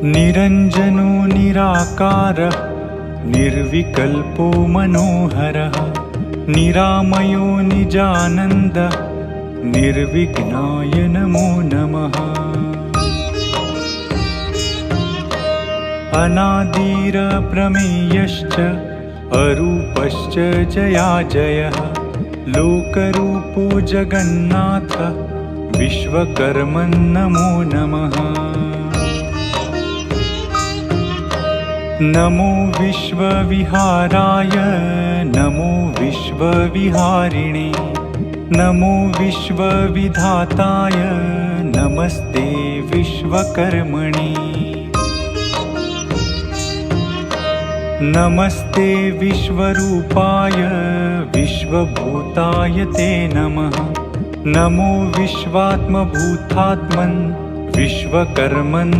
निरञ्जनो निराकारः निर्विकल्पो मनोहरः निरामयो निजानन्दः निर्विघ्नाय नमो नमः। अनादिरप्रमेयश्च अरूपश्च जयाजयः लोकरूपो जगन्नाथः विश्वकर्मन् नमो नमः। नमो विश्वविहाराय नमो विश्वविहारिणे नमो विश्वविधाताय नमस्ते विश्वकर्मणे। नमस्ते विश्वरूपाय विश्वभूताय ते नमः। नमो विश्वात्मभूतात्मन् विश्वकर्मन्